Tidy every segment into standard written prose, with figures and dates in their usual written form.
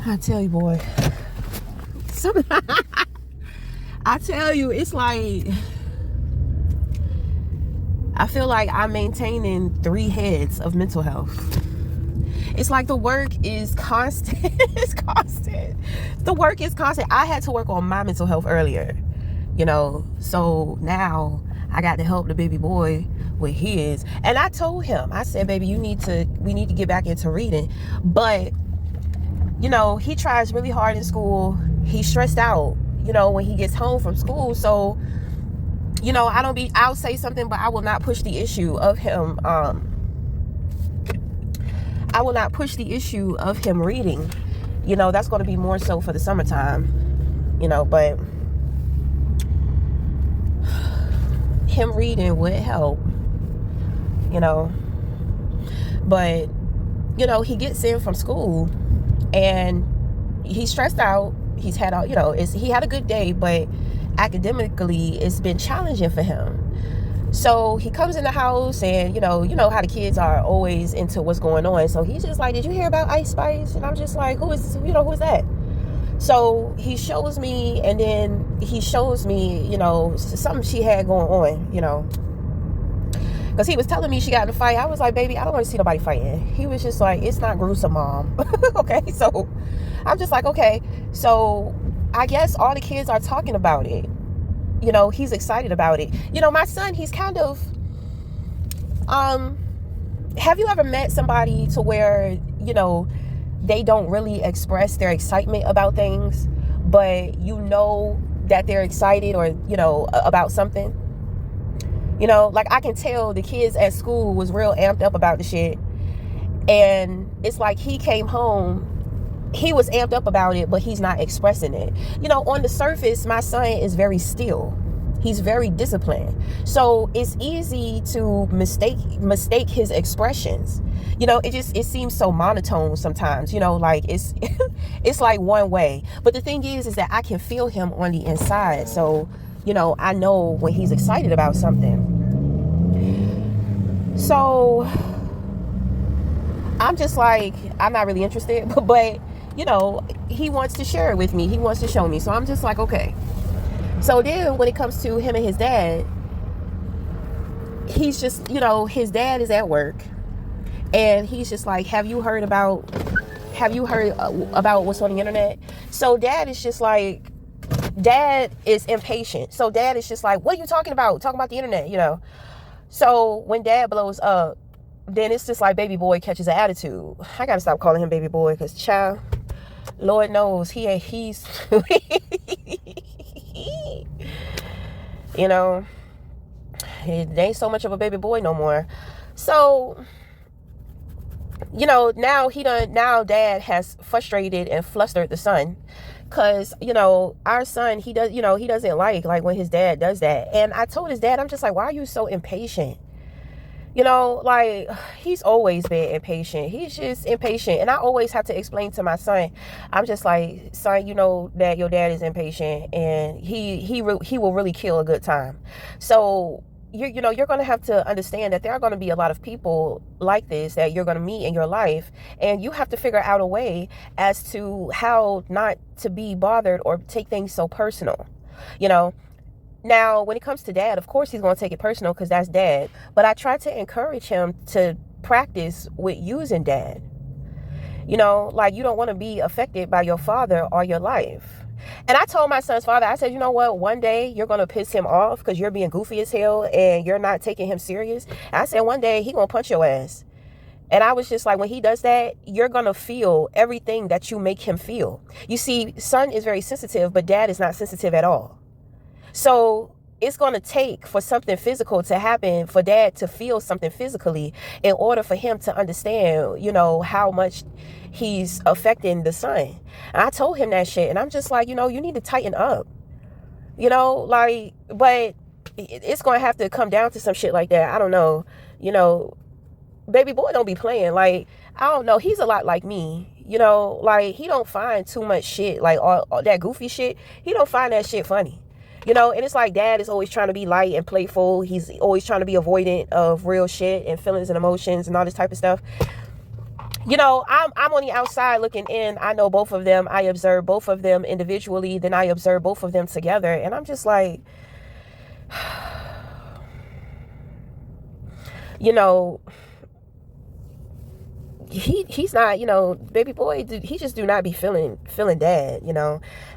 I tell you, boy. I tell you, it's like I feel like I'm maintaining 3 heads of mental health. It's like the work is constant. It's constant. The work is constant. I had to work on my mental health earlier, so now I got to help the baby boy with his. And I told him, I said, baby, we need to get back into reading. But he tries really hard in school. He's stressed out, when he gets home from school. So, I'll say something, but I will not push the issue of him. I will not push the issue of him reading. That's going to be more so for the summertime, but him reading would help, but, he gets in from school and he's stressed out. He's had he had a good day, but academically it's been challenging for him. So he comes in the house and, you know how the kids are always into what's going on. So he's just like, did you hear about Ice Spice? And I'm just like, who is that? So he shows me, and then he shows me, something she had going on, because he was telling me she got in a fight. I was like, baby, I don't want to see nobody fighting. He was just like, it's not gruesome, Mom. Okay, so I'm just like, okay. So I guess all the kids are talking about it. He's excited about it. My son, he's kind of, have you ever met somebody to where, they don't really express their excitement about things, but that they're excited or, about something? Like I can tell the kids at school was real amped up about the shit. And it's like he came home, he was amped up about it, but he's not expressing it. On the surface, my son is very still. He's very disciplined. So it's easy to mistake his expressions. It seems so monotone sometimes, like it's like one way. But the thing is that I can feel him on the inside. So, I know when he's excited about something. So I'm just like, I'm not really interested, but he wants to share it with me. He wants to show me. So I'm just like, okay. So then when it comes to him and his dad, he's just, his dad is at work and he's just like, have you heard about what's on the internet? So dad is just like, dad is impatient. So dad is just like, what are you talking about? Talking about the internet, So when dad blows up, then it's just like baby boy catches an attitude. I gotta stop calling him baby boy because child, Lord knows he's it ain't so much of a baby boy no more. So now dad has frustrated and flustered the son, because our son, he doesn't like when his dad does that. And I told his dad, I'm just like, why are you so impatient? Like he's always been impatient. He's just impatient. And I always have to explain to my son, I'm just like, son, that your dad is impatient and he will really kill a good time. So you're going to have to understand that there are going to be a lot of people like this that you're going to meet in your life. And you have to figure out a way as to how not to be bothered or take things so personal, Now, when it comes to dad, of course, he's going to take it personal because that's dad. But I try to encourage him to practice with using dad. Like you don't want to be affected by your father or your life. And I told my son's father, I said, you know what? One day you're going to piss him off because you're being goofy as hell and you're not taking him serious. And I said, one day he going to punch your ass. And I was just like, when he does that, you're going to feel everything that you make him feel. You see, son is very sensitive, but dad is not sensitive at all. So it's going to take for something physical to happen for dad to feel something physically in order for him to understand, how much he's affecting the son. And I told him that shit. And I'm just like, you need to tighten up, but it's going to have to come down to some shit like that. I don't know, baby boy don't be playing. Like, I don't know. He's a lot like me, like he don't find too much shit, like all that goofy shit. He don't find that shit funny. And it's like dad is always trying to be light and playful. He's always trying to be avoidant of real shit and feelings and emotions and all this type of stuff. I'm on the outside looking in. I know both of them. I observe both of them individually. Then I observe both of them together. And I'm just like, you know, he's not, baby boy, he just do not be feeling dad.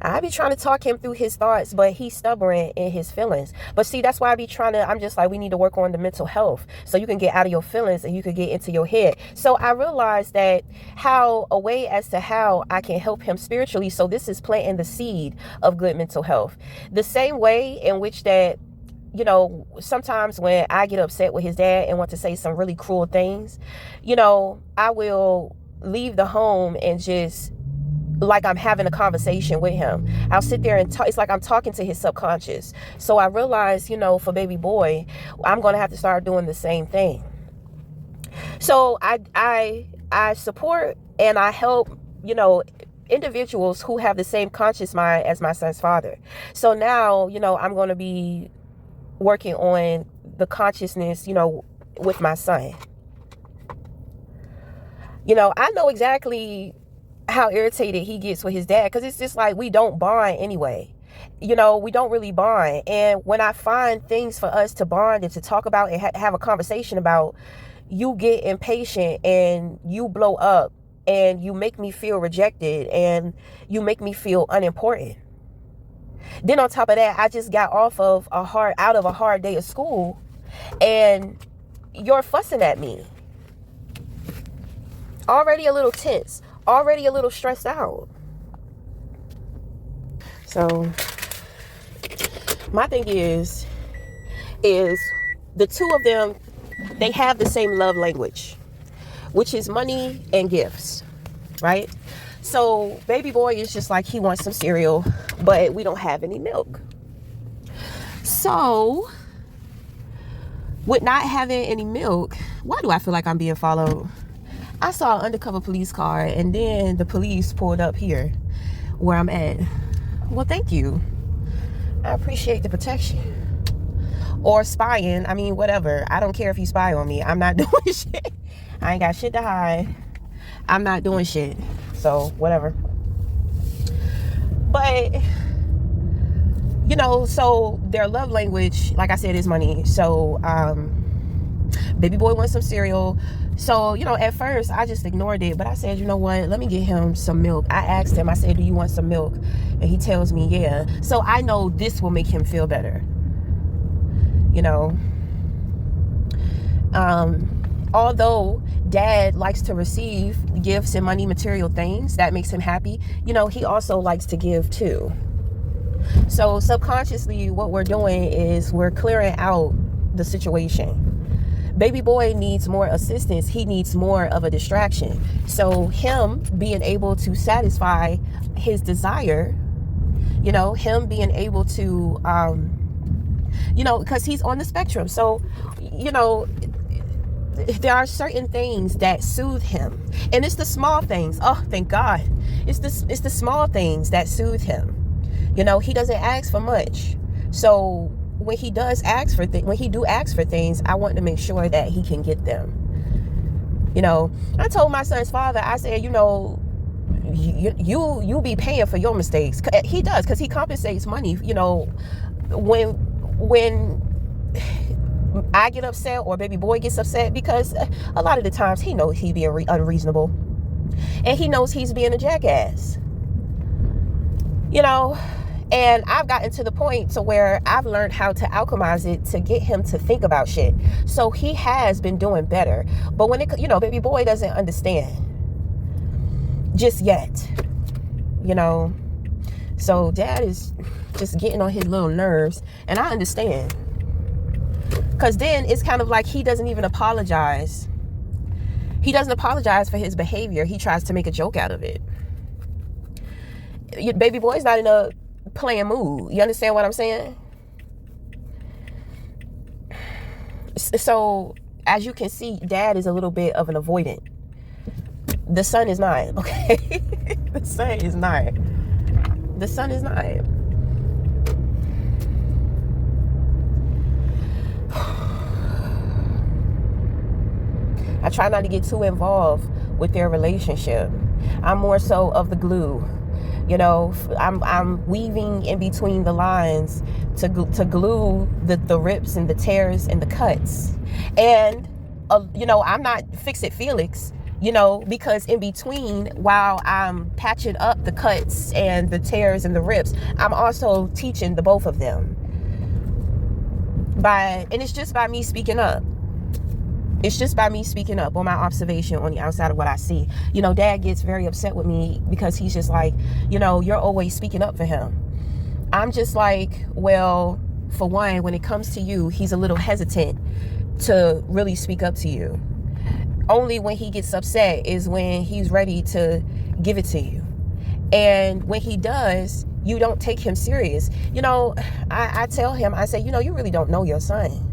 I be trying to talk him through his thoughts, but he's stubborn in his feelings. But see, that's why I'm just like, we need to work on the mental health so you can get out of your feelings and you can get into your head. So I realized that a way as to how I can help him spiritually. So this is planting the seed of good mental health, the same way in which that sometimes when I get upset with his dad and want to say some really cruel things, I will leave the home and just like I'm having a conversation with him. I'll sit there and talk. It's like I'm talking to his subconscious. So I realized, for baby boy, I'm going to have to start doing the same thing. So I support and I help, individuals who have the same conscious mind as my son's father. So now, I'm going to be working on the consciousness, with my son. I know exactly how irritated he gets with his dad because it's just like we don't bond anyway. We don't really bond. And when I find things for us to bond and to talk about and have a conversation about, you get impatient and you blow up and you make me feel rejected and you make me feel unimportant. Then on top of that, I just got out of a hard day of school and you're fussing at me. Already a little tense, already a little stressed out. So my thing is the two of them, they have the same love language, which is money and gifts, right? So baby boy is just like, he wants some cereal, but we don't have any milk. So with not having any milk, why do I feel like I'm being followed? I saw an undercover police car and then the police pulled up here where I'm at. Well, thank you. I appreciate the protection. Or spying. I mean, whatever. I don't care if you spy on me. I'm not doing shit. I ain't got shit to hide. I'm not doing shit. So, whatever. But, so their love language, like I said, is money. So, baby boy wants some cereal. So, at first I just ignored it. But I said, you know what? Let me get him some milk. I asked him, I said, do you want some milk? And he tells me, yeah. So I know this will make him feel better. Although dad likes to receive gifts and money, material things, that makes him happy. He also likes to give too. So subconsciously, what we're doing is we're clearing out the situation. Baby boy needs more assistance. He needs more of a distraction. So him being able to satisfy his desire, him being able to, because he's on the spectrum. So, there are certain things that soothe him, and it's the small things. Oh, thank God. It's the small things that soothe him. He doesn't ask for much. So when he does ask for things, I want to make sure that he can get them. I told my son's father, I said, you be paying for your mistakes. He does, because he compensates money. When I get upset or baby boy gets upset, because a lot of the times he knows he's being unreasonable and he knows he's being a jackass, and I've gotten to the point to where I've learned how to alchemize it to get him to think about shit. So he has been doing better. But when baby boy doesn't understand just yet, so dad is just getting on his little nerves, and I understand. Because then it's kind of like he doesn't even apologize. He doesn't apologize for his behavior. He tries to make a joke out of it. Your baby boy's not in a playing mood. You understand what I'm saying? So, as you can see, dad is a little bit of an avoidant. The son is not, okay? The son is not. The son is not. I try not to get too involved with their relationship. I'm more so of the glue. You know, I'm weaving in between the lines to glue the rips and the tears and the cuts. And, you know, I'm not Fix-It Felix, you know, because in between, while I'm patching up the cuts and the tears and the rips, I'm also teaching the both of them. And it's just by me speaking up. It's just by me speaking up on my observation on the outside of what I see. You know, Dad gets very upset with me because he's just like, you know, you're always speaking up for him. I'm just like, well, for one, when it comes to you, he's a little hesitant to really speak up to you. Only when he gets upset is when he's ready to give it to you. And when he does, you don't take him serious. You know, I tell him, I say, you know, you really don't know your son.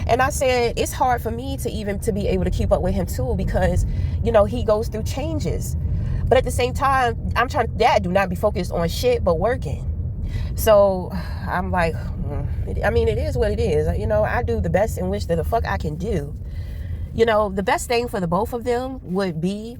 And I said, it's hard for me to be able to keep up with him too, because, you know, he goes through changes. But at the same time, Dad, do not be focused on shit, but working. So I'm like, I mean, it is what it is. You know, I do the best in which the fuck I can do. You know, the best thing for the both of them would be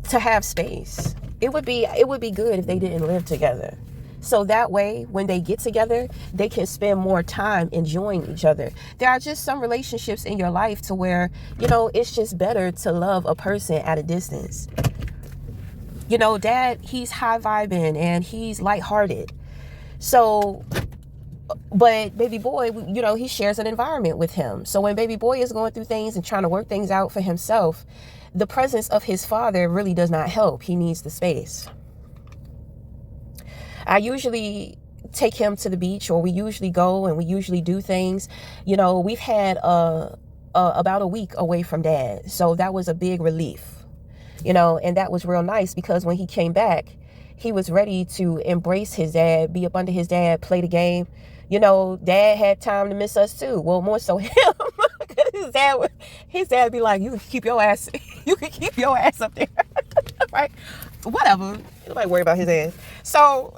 to have space. It would be good if they didn't live together. So that way, when they get together, they can spend more time enjoying each other. There are just some relationships in your life to where, you know, it's just better to love a person at a distance. You know, Dad, he's high vibing and he's lighthearted. So, but baby boy, you know, he shares an environment with him. So when baby boy is going through things and trying to work things out for himself, the presence of his father really does not help. He needs the space. I usually take him to the beach, or we usually go and we usually do things. You know, we've had about a week away from Dad. So that was a big relief, you know, and that was real nice because when he came back, he was ready to embrace his dad, be up under his dad, play the game. You know, Dad had time to miss us too. Well, more so him. his dad be like, you can keep your ass up there. Right? Whatever. Nobody worry about his ass. So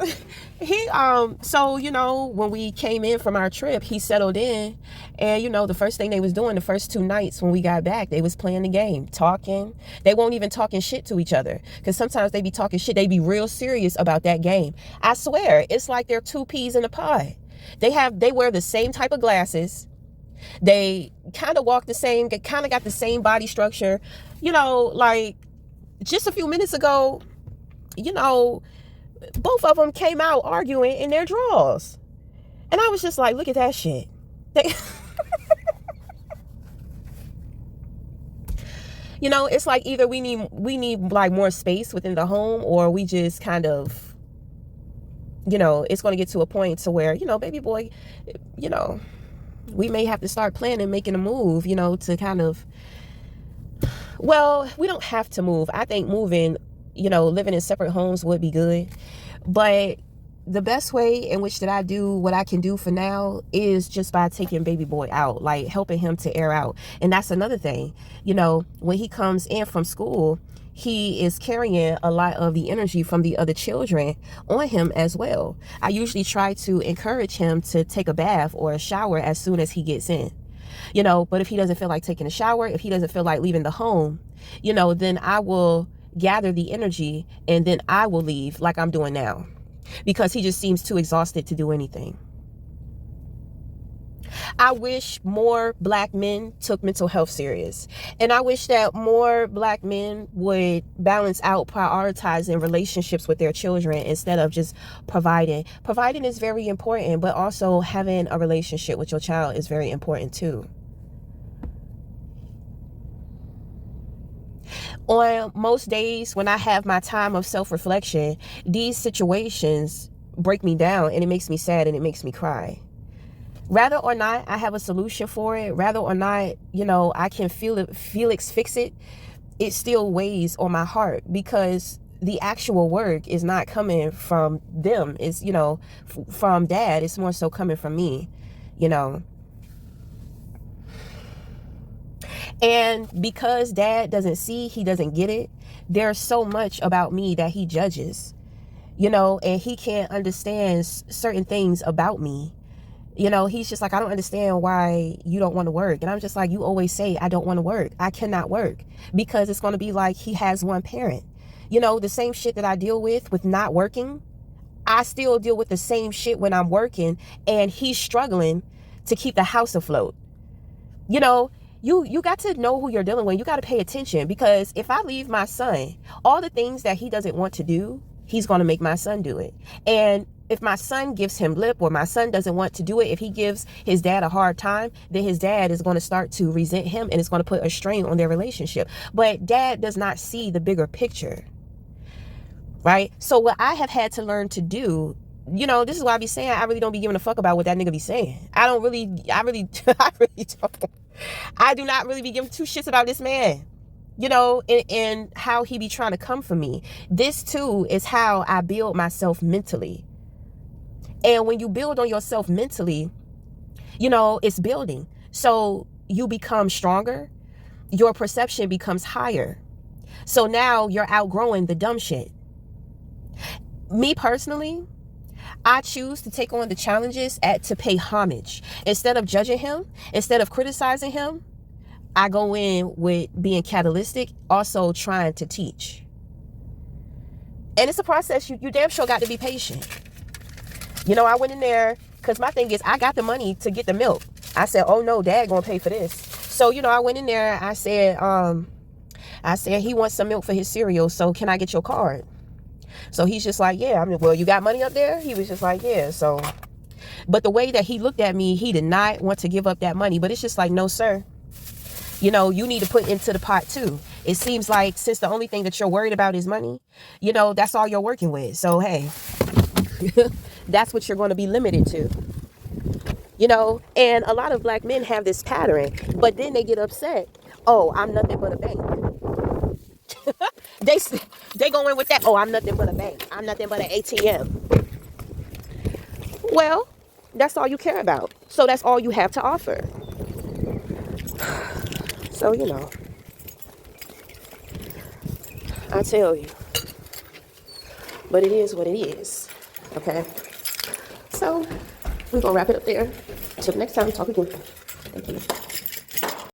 so, you know, when we came in from our trip, he settled in, and, you know, the first thing they was doing the first 2 nights when we got back, they was playing the game, talking. They won't even talking shit to each other, because sometimes they be talking shit. They be real serious about that game. I swear, it's like they're 2 peas in a pod. They wear the same type of glasses. They kind of walk the same, kind of got the same body structure. You know, like just a few minutes ago, you know, both of them came out arguing in their drawers. And I was just like, look at that shit. You know, it's like either we need like more space within the home, or we just kind of, you know, it's going to get to a point to where, you know, baby boy, you know, we may have to start planning, making a move, you know, to kind of, well, we don't have to move. I think moving, you know, living in separate homes would be good. But the best way in which that I do what I can do for now is just by taking baby boy out, like helping him to air out. And that's another thing, you know, when he comes in from school, he is carrying a lot of the energy from the other children on him as well. I usually try to encourage him to take a bath or a shower as soon as he gets in, you know, but if he doesn't feel like taking a shower, if he doesn't feel like leaving the home, you know, then I will gather the energy and then I will leave like I'm doing now, because he just seems too exhausted to do anything. I wish more Black men took mental health serious. And I wish that more Black men would balance out prioritizing relationships with their children instead of just providing. Providing is very important, but also having a relationship with your child is very important too. On most days when I have my time of self-reflection, these situations break me down and it makes me sad and it makes me cry. Rather or not I have a solution for it, rather or not, you know, I can Felix fix it, it still weighs on my heart, because the actual work is not coming from them. It's, you know, from Dad. It's more so coming from me, you know. And because Dad doesn't see, he doesn't get it, there's so much about me that he judges, you know, and he can't understand certain things about me, You know, he's just like, I don't understand why you don't want to work. And I'm just like, you always say, I don't want to work. I cannot work, because it's going to be like he has one parent. You know, the same shit that I deal with not working, I still deal with the same shit when I'm working, and he's struggling to keep the house afloat. You know, you got to know who you're dealing with. You got to pay attention, because if I leave my son, all the things that he doesn't want to do, he's going to make my son do it. And if my son gives him lip, or my son doesn't want to do it, if he gives his dad a hard time, then his dad is going to start to resent him, and it's going to put a strain on their relationship. But dad does not see the bigger picture, right? So what I have had to learn to do, you know, this is why I be saying I really don't be giving a fuck about what that nigga be saying. I really don't. I do not really be giving two shits about this man, you know, and how he be trying to come for me. This too is how I build myself mentally. And when you build on yourself mentally, you know, it's building. So you become stronger. Your perception becomes higher. So now you're outgrowing the dumb shit. Me personally, I choose to take on the challenges to pay homage. Instead of judging him, instead of criticizing him, I go in with being catalytic, also trying to teach. And it's a process. You damn sure got to be patient. You know, I went in there because my thing is, I got the money to get the milk. I said, oh no, dad gonna pay for this. So, you know, I went in there, I said he wants some milk for his cereal, so can I get your card? So he's just like, yeah. I mean, well, you got money up there? He was just like, yeah. So, but the way that he looked at me, he did not want to give up that money. But it's just like, no, sir. You know, you need to put into the pot too. It seems like since the only thing that you're worried about is money, you know, that's all you're working with. So, hey, that's what you're going to be limited to. You know, and a lot of black men have this pattern, but then they get upset. Oh, I'm nothing but a bank. They go in with that. Oh, I'm nothing but a bank. I'm nothing but an ATM. Well, that's all you care about. So that's all you have to offer. So, you know, I tell you. But it is what it is. Okay? So, we're going to wrap it up there. Until next time, talk again. Thank you.